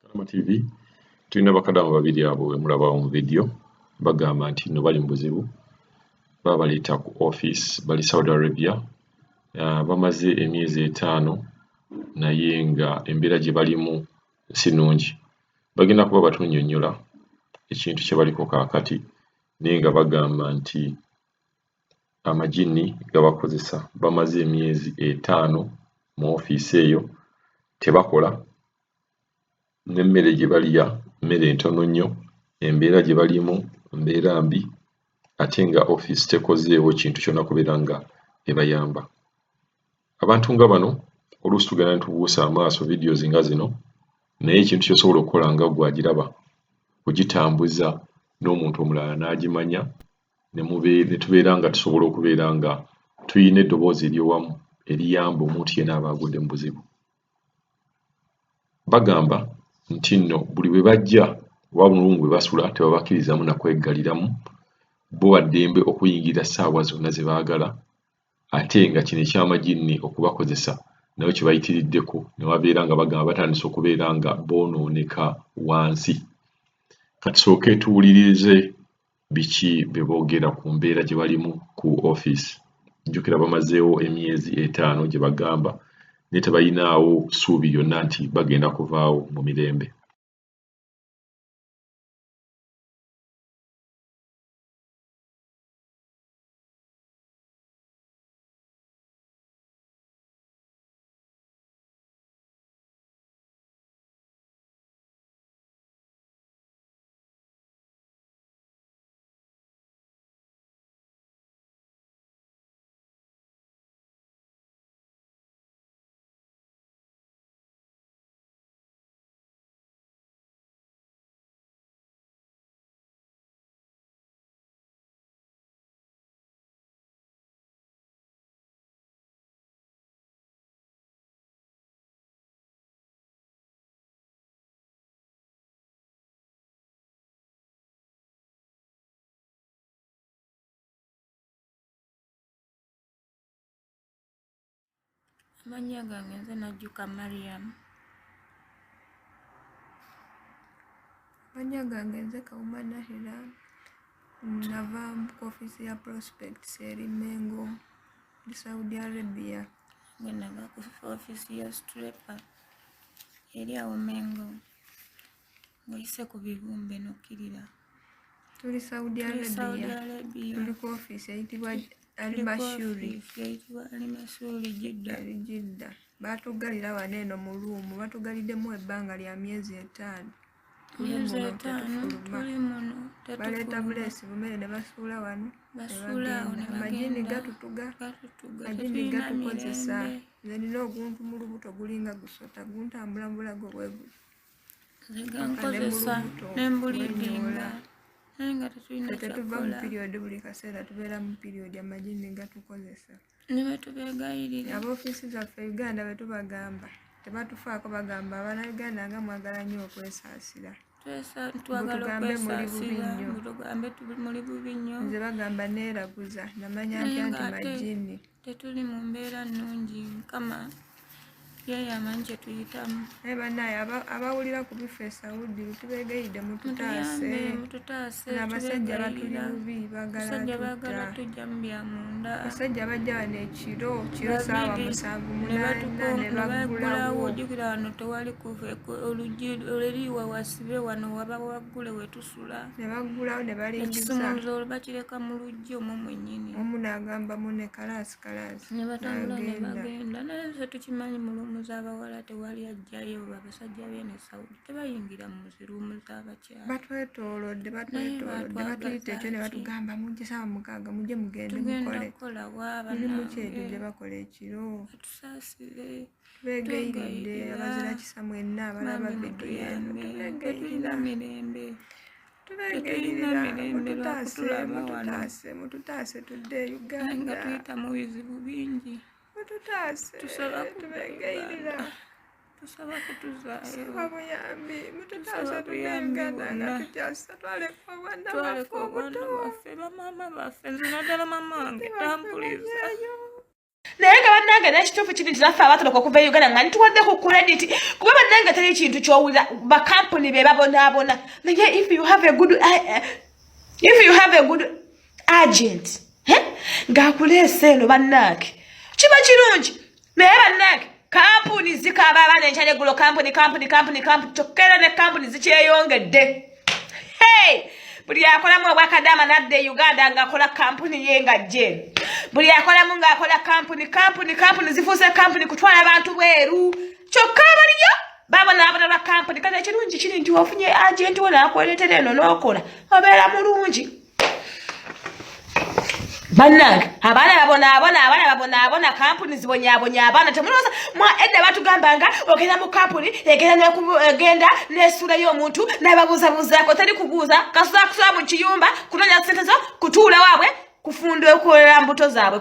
Kalama TV tulina bakadamu babiri abo we mulabawo mu video bagamba nti no bali mu buzibu babaleeta ku office bali Saudi Arabia bamaze emyezi 5 naye nga embeera gye balimu si nnungi bagenda kuba batunnyonnyola ekintu kye baliko kaakati naye nga bagamba nti amagini gabakozesa bamaze emyezi 5 mu office eyo tebakola n'emmere gye balya mmere ntono nnyo embeera gye balimu mbeera mbi ate nga office tekozeewo kintu kyonna kubeera nga ebayamba abantu nga bano oluusi tugenda ne tubuusa amaaso videos nga zino naye ekintu ky'osobola okukola nga ggwe agiraba kugitambuza n'omuntu omulala n'agimanya ne tubeera nga tusobola okubeera nga tuyina eddoboozi ery'owamu eriyamba omuntu yenna aba agudde mu buzibu bagamba nti nno buli bwe bajja wabulungu bwe basula tebabakkirizamu na kweggaliramu bo waddembe okuyingira ssaawa zonna ze baagala ate nga kino ekyamagini okubakozesa nayo kye bayitiriddeko ne wabeera nga bagamba batandise okubeera nga boonooneka wansi katusooke tuwulirize biki bye boogera ku mbeera gye balimu ku office jjukira bamazeewo emyezi 5 gye bagamba naye tebayinaawo ssuubi lyonna nti bagenda kuvaawo mu mirembe Amannya gange nze Najjuka Mariam. Amannya gange nze Kawuma Nahera. Nava ku office ya Prospects eri Mengo mu Saudi Arabia. Nge nava ku office ya Strepa eri awo Mengo. Ng'oyise ku bibumbe nokkirira. Tuli Saudi Arabia. Tuli ku office eyitibwa Al-Mashuri Jidda. Baatuggalira wano eno mu luumu batugaliddemu ebbanga lya myezi 5. Tuli muno baleeta buleesi bumere ne basuula wano amagini magini gatukozesa nze nina oguntu mu lubuto gulinga gusota guntambula mu bulago bwe guli gankozesa n'embulidinga tetuva mu piriyodi buli kaseera tubeera mu piriyodi amagini gatukozesa ne batubegayirira ab'ofiisi zaffe Uganda bwe tubagamba tebatufaako bagamba Abannayuganda nga mwagala nnyo okwesaasira twagala okwesaasira tugambe muli bubi nnyo nze bagamba neeraguza namanya ntya nti magini tetuli mu mbeera nnungi Mukama yeyamanyi kye tuyitamu naye bannaye abawulira ku bifo e Saudi tubeegayidde mututaase abasajja batuli bubi baagala tujja mu bya munda abasajja bajja wano ekiro ssaawa 7:8 ne baggulawo ojjukira wano tewali oluggi oleriwa wasibe wano waba waggule wetusula ne baggulawo ne balingiza ekisumuluzo bakireka mu luggi omwo mwennyini omu n'agamba munne kalaasi ne batambula ne bagenda naye nze tukimanyi mulumu z'abawala tewali ajjayo abasajja b'ene Saudi tebayingira mu ziruumu z'abakyala batwetoolodde batuyita ekyo ne batugamba mujje 6 mujje mugende mukole mulimu kyekyo gye bakola ekiro tusaasire tubeegayiridde abazira kisa mwenna abalaba vidiyo eno tubeegayirira mututaase tudde Uganda nga tuyita mu bizibu bingi tubeegayirira tusaba kutuzaayo buyambi mututaase tudde Uganda nga tukyasa twaleka obwana baffe bamaama baffe nze naddala mama wange tampuliza naye nga bannange n'ekituufu kiri nti naffe abatoloka okuva e Uganda nga nituwadde ku credit kuba bannange teri kintu ky'owulira bakampuni be babonaabona naye if you have a good agent ng'akuleese eno bannange kiba kirungi naye bannange kampuni zikaaba abaana enkyaleggulo kampuni kyokka ne kampuni zikyeyongedde buli akolamu obwakadama nadde Uganda ng'akola kampuni ye nga jje buli akolamu ng'akola kampuni zifuuse kampuni kutwala abantu bweru kyokka abaliyo babonaabona lwa kampuni kati ekirungi kiri nti wafunye agenti wo n'akwereetera eno n'okola obeera mulungi bannange abaana babonaabona kampuni zibonyaabonya abaana temulowooza edda batugambanga ogenda mu kampuni egenda n'esuulayo omuntu n'ababuuzabuuzaako teri kubuuza kasuza mu kiyumba kunoonya ssente zo kutuula waabwe kufunda okukolera mbuto zaabwe